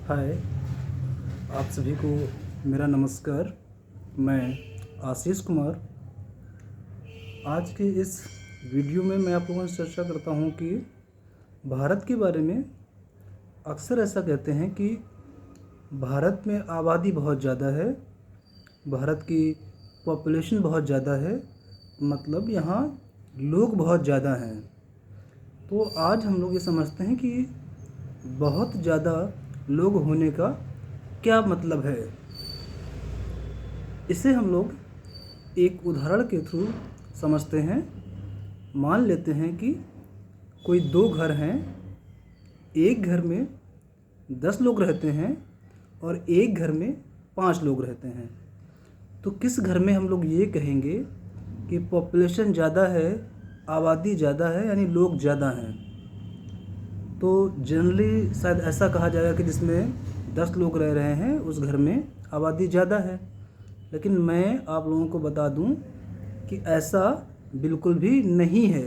हाय, आप सभी को मेरा नमस्कार। मैं आशीष कुमार। आज के इस वीडियो में मैं आप लोगों से चर्चा करता हूं कि भारत के बारे में। अक्सर ऐसा कहते हैं कि भारत में आबादी बहुत ज़्यादा है, भारत की पॉपुलेशन बहुत ज़्यादा है, मतलब यहाँ लोग बहुत ज़्यादा हैं। तो आज हम लोग ये समझते हैं कि बहुत ज़्यादा लोग होने का क्या मतलब है। इसे हम लोग एक उदाहरण के थ्रू समझते हैं। मान लेते हैं कि कोई दो घर हैं, एक घर में 10 लोग रहते हैं और एक घर में 5 लोग रहते हैं। तो किस घर में हम लोग ये कहेंगे कि पॉपुलेशन ज़्यादा है, आबादी ज़्यादा है, यानी लोग ज़्यादा हैं। तो जनरली शायद ऐसा कहा जाएगा कि जिसमें 10 लोग रह रहे हैं उस घर में आबादी ज़्यादा है। लेकिन मैं आप लोगों को बता दूं कि ऐसा बिल्कुल भी नहीं है।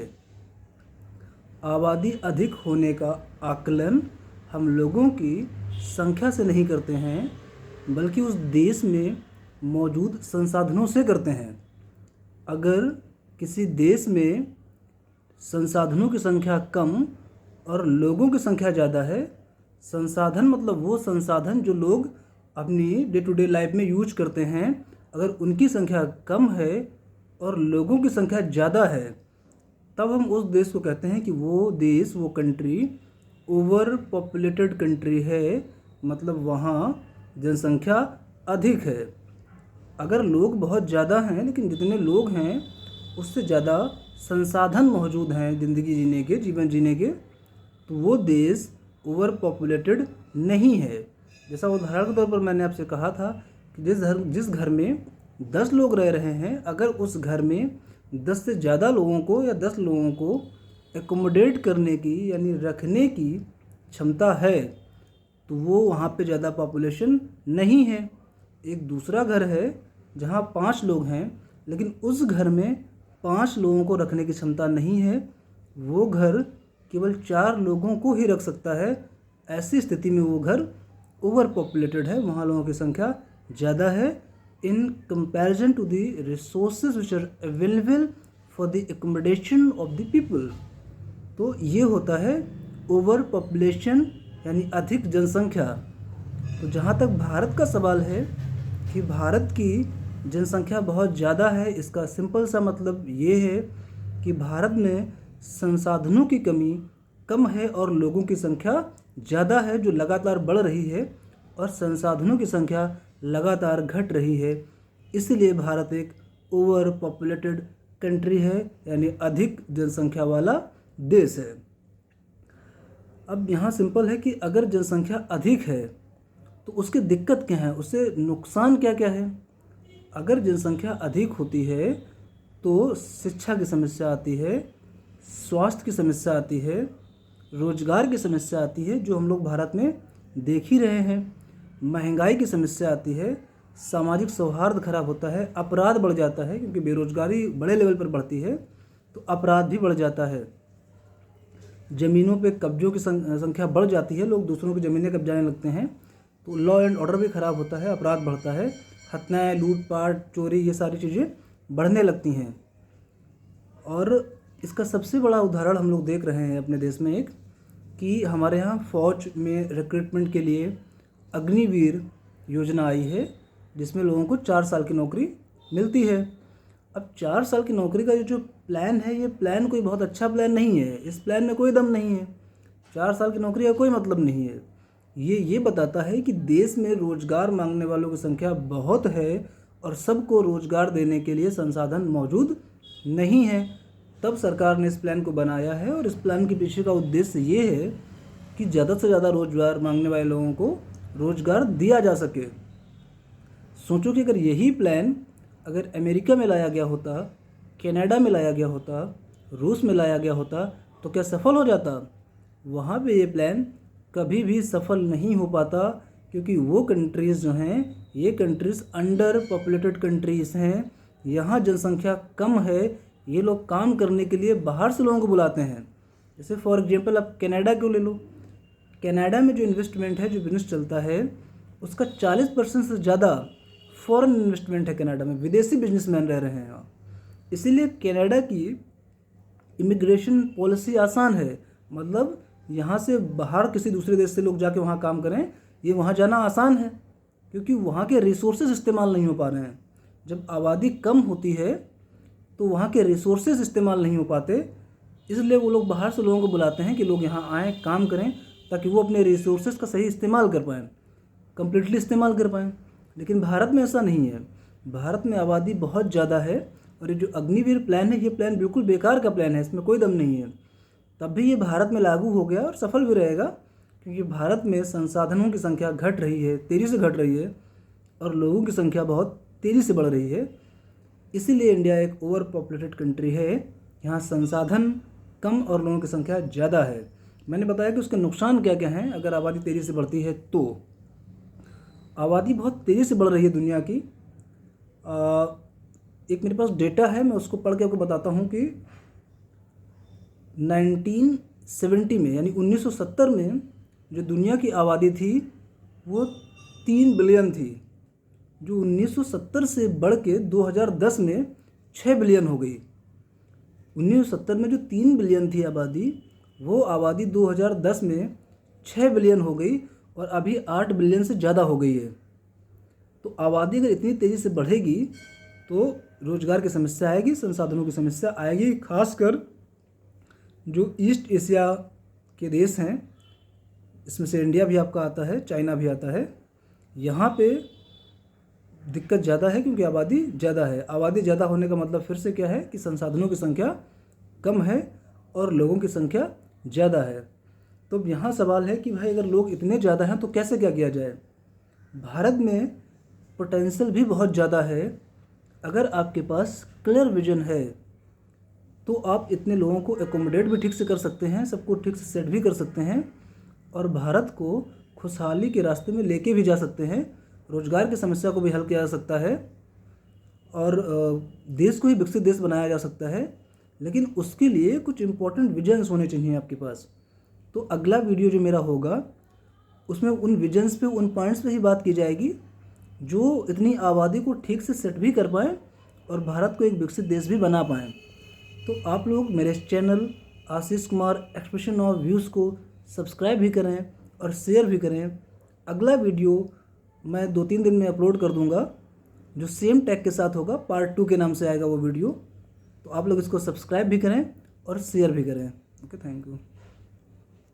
आबादी अधिक होने का आकलन हम लोगों की संख्या से नहीं करते हैं, बल्कि उस देश में मौजूद संसाधनों से करते हैं। अगर किसी देश में संसाधनों की संख्या कम और लोगों की संख्या ज़्यादा है, संसाधन मतलब वो संसाधन जो लोग अपनी डे टू डे लाइफ में यूज करते हैं, अगर उनकी संख्या कम है और लोगों की संख्या ज़्यादा है, तब हम उस देश को कहते हैं कि वो देश, वो कंट्री ओवर पॉपुलेटेड कंट्री है, मतलब वहाँ जनसंख्या अधिक है। अगर लोग बहुत ज़्यादा हैं लेकिन जितने लोग हैं उससे ज़्यादा संसाधन मौजूद हैं ज़िंदगी जीने के, जीवन जीने के, तो वो देश ओवर पॉपुलेटेड नहीं है। जैसा उदाहरण के तौर पर मैंने आपसे कहा था कि जिस घर में 10 लोग रह रहे हैं, अगर उस घर में 10 से ज़्यादा लोगों को या 10 लोगों को एकोमोडेट करने की यानी रखने की क्षमता है, तो वो वहाँ पे ज़्यादा पॉपुलेशन नहीं है। एक दूसरा घर है जहाँ 5 लोग हैं, लेकिन उस घर में 5 लोगों को रखने की क्षमता नहीं है, वो घर केवल 4 लोगों को ही रख सकता है। ऐसी स्थिति में वो घर ओवर पॉपुलेटेड है, वहाँ लोगों की संख्या ज़्यादा है in comparison to the resources which are available for the accommodation of the people. तो ये होता है ओवर पॉपुलेशन यानी अधिक जनसंख्या। तो जहाँ तक भारत का सवाल है कि भारत की जनसंख्या बहुत ज़्यादा है, इसका सिंपल सा मतलब ये है कि भारत में संसाधनों की कमी कम है और लोगों की संख्या ज़्यादा है, जो लगातार बढ़ रही है, और संसाधनों की संख्या लगातार घट रही है। इसलिए भारत एक ओवर पॉपुलेटेड कंट्री है, यानी अधिक जनसंख्या वाला देश है। अब यहाँ सिंपल है कि अगर जनसंख्या अधिक है तो उसकी दिक्कत क्या है, उससे नुकसान क्या क्या है। अगर जनसंख्या अधिक होती है तो शिक्षा की समस्या आती है, स्वास्थ्य की समस्या आती है, रोजगार की समस्या आती है जो हम लोग भारत में देख ही रहे हैं, महंगाई की समस्या आती है, सामाजिक सौहार्द खराब होता है, अपराध बढ़ जाता है क्योंकि बेरोजगारी बड़े लेवल पर बढ़ती है तो अपराध भी बढ़ जाता है, ज़मीनों पे कब्जों की संख्या बढ़ जाती है, लोग दूसरों की ज़मीनें कब्जाने लगते हैं, तो लॉ एंड ऑर्डर भी ख़राब होता है, अपराध बढ़ता है, हत्याएँ, लूटपाट, चोरी, ये सारी चीज़ें बढ़ने लगती हैं। और इसका सबसे बड़ा उदाहरण हम लोग देख रहे हैं अपने देश में एक, कि हमारे यहाँ फ़ौज में रिक्रूटमेंट के लिए अग्निवीर योजना आई है, जिसमें लोगों को 4 साल की नौकरी मिलती है। अब 4 साल की नौकरी का ये जो प्लान है, ये प्लान कोई बहुत अच्छा प्लान नहीं है, इस प्लान में कोई दम नहीं है। 4 साल की नौकरी का कोई मतलब नहीं है। ये बताता है कि देश में रोज़गार मांगने वालों की संख्या बहुत है और सबको रोज़गार देने के लिए संसाधन मौजूद नहीं है। तब सरकार ने इस प्लान को बनाया है और इस प्लान के पीछे का उद्देश्य ये है कि ज़्यादा से ज़्यादा रोज़गार मांगने वाले लोगों को रोज़गार दिया जा सके। सोचो कि अगर यही प्लान अगर अमेरिका में लाया गया होता, कनाडा में लाया गया होता, रूस में लाया गया होता, तो क्या सफल हो जाता? वहाँ पे ये प्लान कभी भी सफल नहीं हो पाता, क्योंकि वो कंट्रीज़ जो हैं, ये कंट्रीज़ अंडर पॉपुलेटेड कंट्रीज़ हैं, यहाँ जनसंख्या कम है, ये लोग काम करने के लिए बाहर से लोगों को बुलाते हैं। जैसे फॉर एग्जांपल आप कनाडा क्यों ले लो, कनाडा में जो इन्वेस्टमेंट है, जो बिजनेस चलता है, उसका 40% से ज़्यादा फॉरेन इन्वेस्टमेंट है कनाडा में, विदेशी बिजनेसमैन रह रहे हैं यहाँ। इसीलिए कनाडा की इमिग्रेशन पॉलिसी आसान है, मतलब यहाँ से बाहर किसी दूसरे देश से लोग जाके वहाँ काम करें, ये वहाँ जाना आसान है, क्योंकि वहाँ के रिसोर्सेज इस्तेमाल नहीं हो पा रहे हैं। जब आबादी कम होती है तो वहाँ के रिसोर्सेज इस्तेमाल नहीं हो पाते, इसलिए वो लोग बाहर से लोगों को बुलाते हैं कि लोग यहाँ आएँ, काम करें, ताकि वो अपने रिसोर्सेज का सही इस्तेमाल कर पाएँ, कम्प्लीटली इस्तेमाल कर पाएँ। लेकिन भारत में ऐसा नहीं है। भारत में आबादी बहुत ज़्यादा है, और ये जो अग्निवीर प्लान है, ये प्लान बिल्कुल बेकार का प्लान है, इसमें कोई दम नहीं है। तब भी ये भारत में लागू हो गया और सफल भी रहेगा, क्योंकि भारत में संसाधनों की संख्या घट रही है, तेज़ी से घट रही है, और लोगों की संख्या बहुत तेज़ी से बढ़ रही है। इसीलिए इंडिया एक ओवर पॉपुलेटेड कंट्री है। यहाँ संसाधन कम और लोगों की संख्या ज़्यादा है। मैंने बताया कि उसके नुकसान क्या क्या हैं अगर आबादी तेज़ी से बढ़ती है तो। आबादी बहुत तेज़ी से बढ़ रही है दुनिया की। एक मेरे पास डेटा है, मैं उसको पढ़ के आपको बताता हूँ कि 1970 में, यानी 1970 में जो दुनिया की आबादी थी वो 3 बिलियन थी, जो 1970 से बढ़ के 2010 में 6 बिलियन हो गई। 1970 में जो 3 बिलियन थी आबादी, वो आबादी 2010 में 6 बिलियन हो गई, और अभी 8 बिलियन से ज़्यादा हो गई है। तो आबादी अगर इतनी तेज़ी से बढ़ेगी तो रोज़गार की समस्या आएगी, संसाधनों की समस्या आएगी। खासकर जो ईस्ट एशिया के देश हैं, इसमें से इंडिया भी आपका आता है, चाइना भी आता है, यहाँ पे दिक्कत ज़्यादा है, क्योंकि आबादी ज़्यादा है। आबादी ज़्यादा होने का मतलब फिर से क्या है कि संसाधनों की संख्या कम है और लोगों की संख्या ज़्यादा है। तो अब यहाँ सवाल है कि भाई अगर लोग इतने ज़्यादा हैं तो कैसे क्या किया जाए। भारत में पोटेंशियल भी बहुत ज़्यादा है। अगर आपके पास क्लियर विजन है तो आप इतने लोगों को एकोमोडेट भी ठीक से कर सकते हैं, सबको ठीक से सेट भी कर सकते हैं, और भारत को खुशहाली के रास्ते में लेके भी जा सकते हैं। रोजगार की समस्या को भी हल किया जा सकता है, और देश को ही विकसित देश बनाया जा सकता है। लेकिन उसके लिए कुछ इम्पोर्टेंट विजन्स होने चाहिए आपके पास। तो अगला वीडियो जो मेरा होगा उसमें उन विजन्स पे, उन पॉइंट्स पे ही बात की जाएगी जो इतनी आबादी को ठीक से सेट भी कर पाएँ और भारत को एक विकसित देश भी बना पाएँ। तो आप लोग मेरे इस channel Ashish Kumar expression of views को सब्सक्राइब भी करें और शेयर भी करें। अगला वीडियो मैं 2-3 दिन में अपलोड कर दूंगा, जो सेम टैग के साथ होगा, पार्ट 2 के नाम से आएगा वो वीडियो। तो आप लोग इसको सब्सक्राइब भी करें और शेयर भी करें। Okay, thank you.